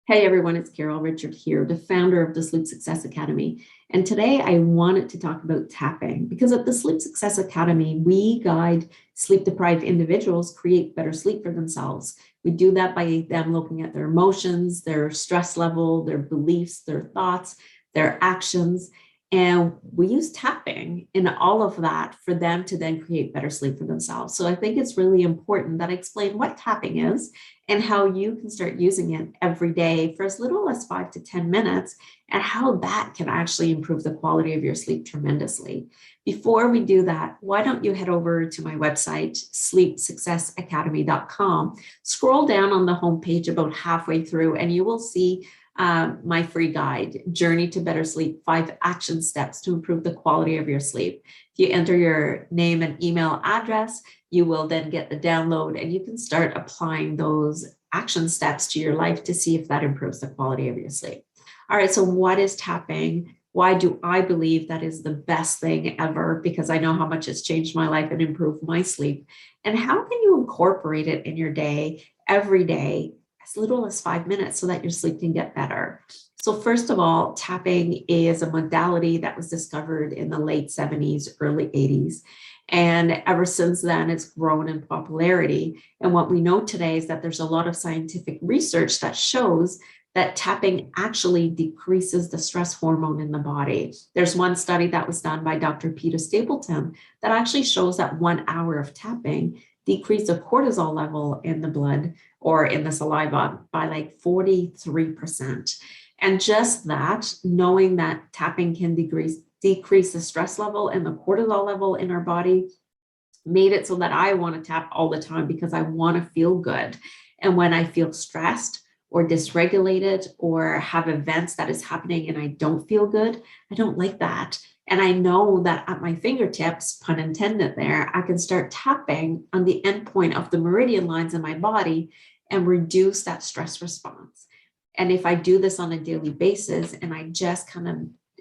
Hey everyone, it's Carol Richard here, the founder of the Sleep Success Academy. And today I wanted to talk about tapping because at the Sleep Success Academy, we guide sleep-deprived individuals create better sleep for themselves. We do that by them looking at their emotions, their stress level, their beliefs, their thoughts, their actions. And we use tapping in all of that for them to then create better sleep for themselves. So I think it's really important that I explain what tapping is and how you can start using it every day for as little as 5 to 10 minutes and how that can actually improve the quality of your sleep tremendously. Before we do that, why don't you head over to my website, sleepsuccessacademy.com, scroll down on the homepage about halfway through and you will see my free guide, Journey to Better Sleep, 5 action steps to improve the quality of your sleep. If you enter your name and email address, you will then get the download and you can start applying those action steps to your life to see if that improves the quality of your sleep. All right, so what is tapping? Why do I believe that is the best thing ever? Because I know how much it's changed my life and improved my sleep. And how can you incorporate it in your day, every day, as little as 5 minutes so that your sleep can get better? So first of all, tapping is a modality that was discovered in the late 70s, early 80s. And ever since then, it's grown in popularity. And what we know today is that there's a lot of scientific research that shows that tapping actually decreases the stress hormone in the body. There's one study that was done by Dr. Peter Stapleton that actually shows that 1 hour of tapping decreased the cortisol level in the blood or in the saliva by like 43%. And just that, knowing that tapping can decrease the stress level and the cortisol level in our body made it so that I want to tap all the time because I want to feel good. And when I feel stressed or dysregulated or have events that is happening and I don't feel good, I don't like that. And I know that at my fingertips, pun intended there, I can start tapping on the endpoint of the meridian lines in my body and reduce that stress response. And if I do this on a daily basis and I just kind of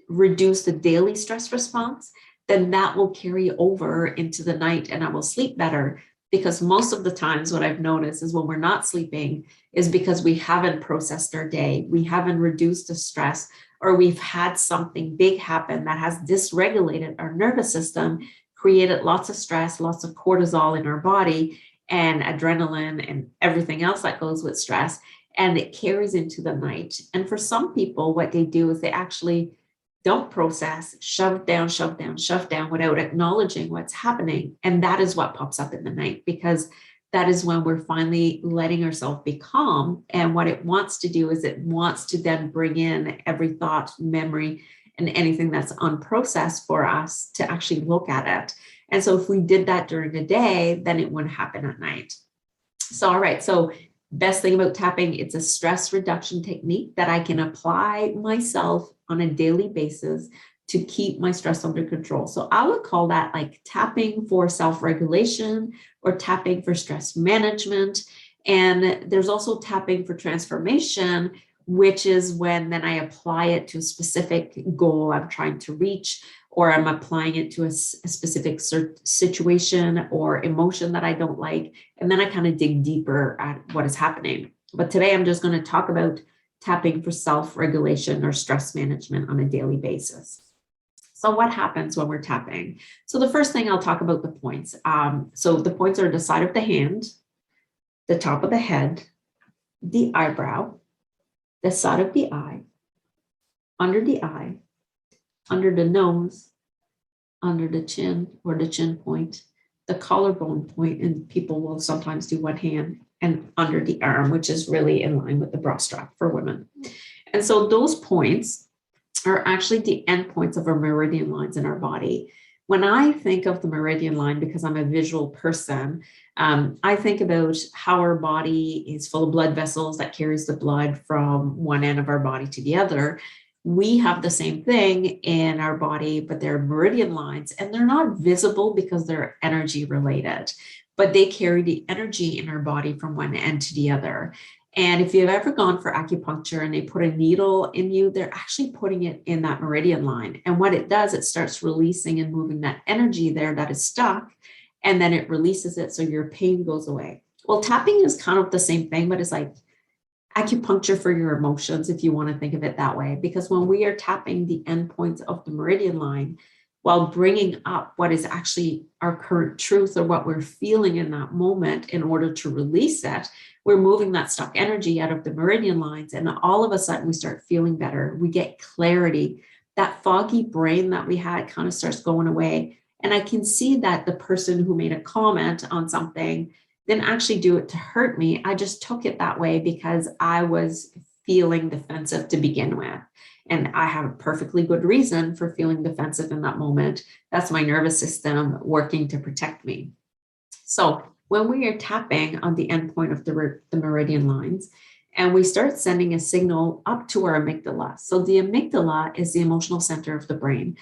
reduce the daily stress response, then that will carry over into the night and I will sleep better. Because most of the times what I've noticed is when we're not sleeping is because we haven't processed our day, we haven't reduced the stress, or we've had something big happen that has dysregulated our nervous system, created lots of stress, lots of cortisol in our body and adrenaline and everything else that goes with stress. And it carries into the night. And for some people, what they do is they actually don't process, shove down without acknowledging what's happening. And that is what pops up in the night, because that is when we're finally letting ourselves be calm. And what it wants to do is it wants to then bring in every thought, memory, and anything that's unprocessed for us to actually look at it. And so if we did that during the day, then it wouldn't happen at night. So, all right. So best thing about tapping, it's a stress reduction technique that I can apply myself on a daily basis to keep my stress under control. So I would call that like tapping for self-regulation or tapping for stress management. And there's also tapping for transformation, which is when then I apply it to a specific goal I'm trying to reach, or I'm applying it to a specific situation or emotion that I don't like. And then I kind of dig deeper at what is happening. But today I'm just going to talk about tapping for self-regulation or stress management on a daily basis. So what happens when we're tapping? So the first thing I'll talk about the points. So the points are the side of the hand, the top of the head, the eyebrow, the side of the eye, under the eye, under the nose, under the chin or the chin point, the collarbone point, and people will sometimes do one hand, and under the arm, which is really in line with the bra strap for women. And so those points are actually the end points of our meridian lines in our body. When I think of the meridian line, because I'm a visual person, I think about how our body is full of blood vessels that carries the blood from one end of our body to the other. We have the same thing in our body, but they're meridian lines and they're not visible because they're energy related, but they carry the energy in our body from one end to the other. And if you've ever gone for acupuncture and they put a needle in you, they're actually putting it in that meridian line. And what it does, it starts releasing and moving that energy there that is stuck, and then it releases it so your pain goes away. Well, tapping is kind of the same thing, but it's like acupuncture for your emotions, if you want to think of it that way, because when we are tapping the endpoints of the meridian line while bringing up what is actually our current truth or what we're feeling in that moment in order to release it, we're moving that stuck energy out of the meridian lines. And all of a sudden we start feeling better. We get clarity. That foggy brain that we had kind of starts going away. And I can see that the person who made a comment on something didn't actually do it to hurt me. I just took it that way because I was feeling defensive to begin with. And I have a perfectly good reason for feeling defensive in that moment. That's my nervous system working to protect me. So when we are tapping on the endpoint of the meridian lines, and we start sending a signal up to our amygdala. So the amygdala is the emotional center of the brain.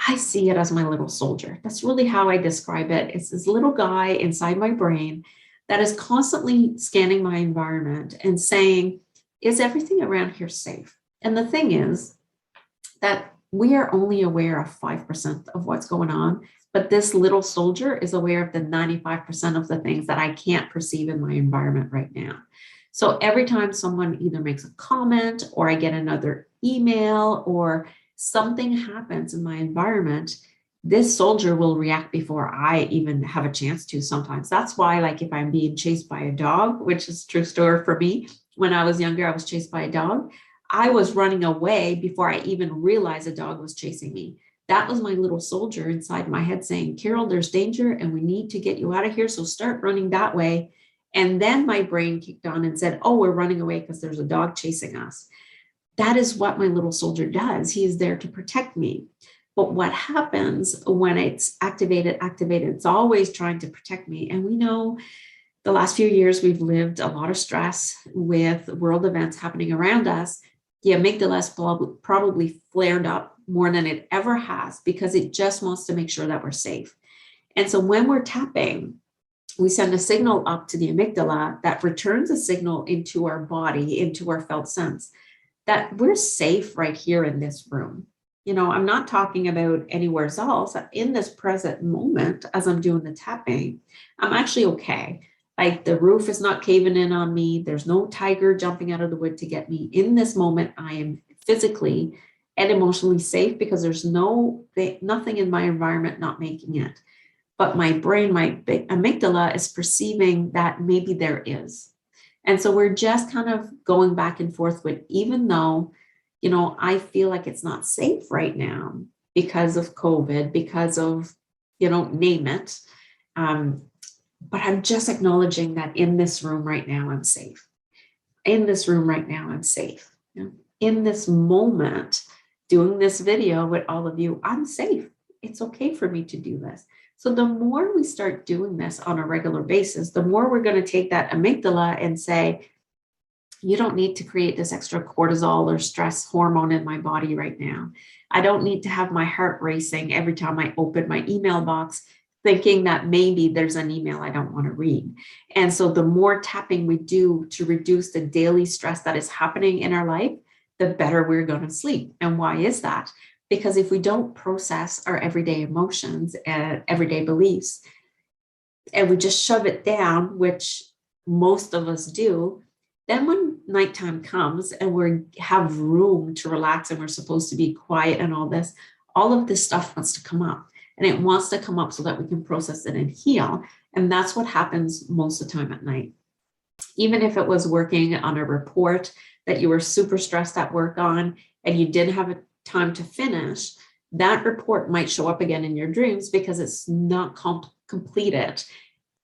I see it as my little soldier. That's really how I describe it. It's this little guy inside my brain that is constantly scanning my environment and saying, is everything around here safe? And the thing is that we are only aware of 5% of what's going on, but this little soldier is aware of the 95% of the things that I can't perceive in my environment right now. So every time someone either makes a comment or I get another email or something happens in my environment, this soldier will react before I even have a chance to sometimes. That's why, like, if I'm being chased by a dog, which is a true story for me, when I was younger, I was chased by a dog. I was running away before I even realized a dog was chasing me. That was my little soldier inside my head saying, Carol, there's danger and we need to get you out of here. So start running that way. And then my brain kicked on and said, oh, we're running away because there's a dog chasing us. That is what my little soldier does. He is there to protect me. But what happens when it's activated, it's always trying to protect me. And we know the last few years we've lived a lot of stress with world events happening around us. The amygdala has probably flared up more than it ever has because it just wants to make sure that we're safe. And so when we're tapping, we send a signal up to the amygdala that returns a signal into our body, into our felt sense, that we're safe right here in this room. You know, I'm not talking about anywhere else. In this present moment, as I'm doing the tapping, I'm actually okay. Like, the roof is not caving in on me. There's no tiger jumping out of the wood to get me. In this moment, I am physically and emotionally safe because there's nothing in my environment not making it. But my brain, my amygdala, is perceiving that maybe there is. And so we're just kind of going back and forth with, even though, you know, I feel like it's not safe right now because of COVID, because of, you know, name it. But I'm just acknowledging that in this room right now, I'm safe. In this room right now, I'm safe. You know, in this moment, doing this video with all of you, I'm safe. It's okay for me to do this. So the more we start doing this on a regular basis, the more we're going to take that amygdala and say, you don't need to create this extra cortisol or stress hormone in my body right now. I don't need to have my heart racing every time I open my email box, thinking that maybe there's an email I don't want to read. And so the more tapping we do to reduce the daily stress that is happening in our life, the better we're going to sleep. And why is that? Because if we don't process our everyday emotions and everyday beliefs, and we just shove it down, which most of us do, then when nighttime comes and we have room to relax and we're supposed to be quiet and all of this stuff wants to come up. And it wants to come up so that we can process it and heal. And that's what happens most of the time at night. Even if it was working on a report that you were super stressed at work on and you didn't have a time to finish, that report might show up again in your dreams because it's not completed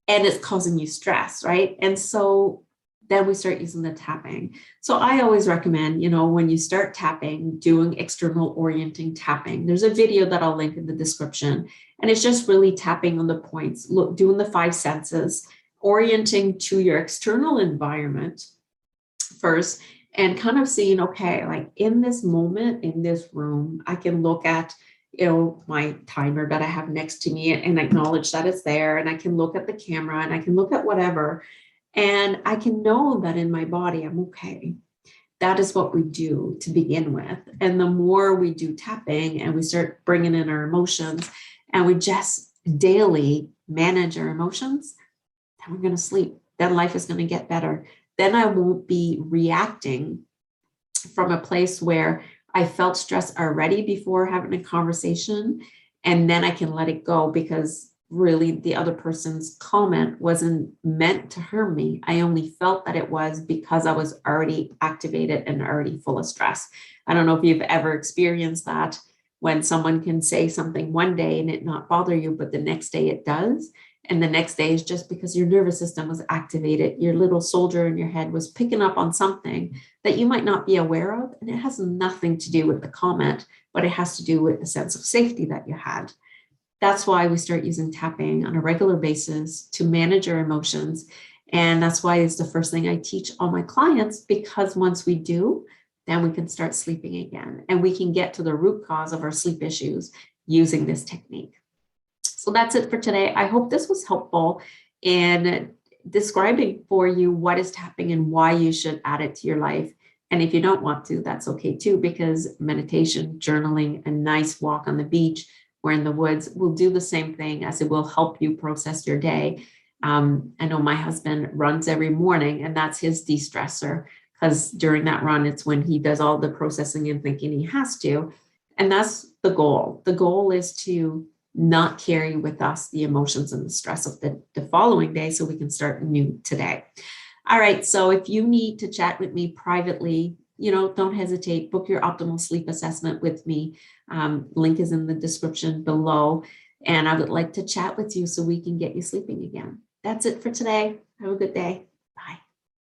and it's causing you stress, right? And so then we start using the tapping. So I always recommend, you know, when you start tapping, doing external orienting tapping. There's a video that I'll link in the description, and it's just really tapping on the points, doing the 5 senses, orienting to your external environment first, and kind of seeing, okay, like in this moment, in this room, I can look at, you know, my timer that I have next to me and acknowledge that it's there. And I can look at the camera and I can look at whatever. And I can know that in my body, I'm okay. That is what we do to begin with. And the more we do tapping and we start bringing in our emotions and we just daily manage our emotions, then we're going to sleep. Then life is going to get better. then I won't be reacting from a place where I felt stress already before having a conversation, and then I can let it go because really the other person's comment wasn't meant to harm me. I only felt that it was because I was already activated and already full of stress. I don't know if you've ever experienced that, when someone can say something one day and it not bother you, but the next day it does. And the next day is just because your nervous system was activated. Your little soldier in your head was picking up on something that you might not be aware of. And it has nothing to do with the comment, but it has to do with the sense of safety that you had. That's why we start using tapping on a regular basis to manage our emotions. And that's why it's the first thing I teach all my clients, because once we do, then we can start sleeping again. And we can get to the root cause of our sleep issues using this technique. So that's it for today. I hope this was helpful in describing for you what is tapping and why you should add it to your life. And if you don't want to, that's okay too, because meditation, journaling, a nice walk on the beach or in the woods will do the same thing, as it will help you process your day. I know my husband runs every morning, and that's his de-stressor, because during that run, it's when he does all the processing and thinking he has to. And that's the goal. The goal is to not carry with us the emotions and the stress of the following day, so we can start new today. All right. So if you need to chat with me privately, don't hesitate. Book your optimal sleep assessment with me. Link is in the description below. And I would like to chat with you so we can get you sleeping again. That's it for today. Have a good day.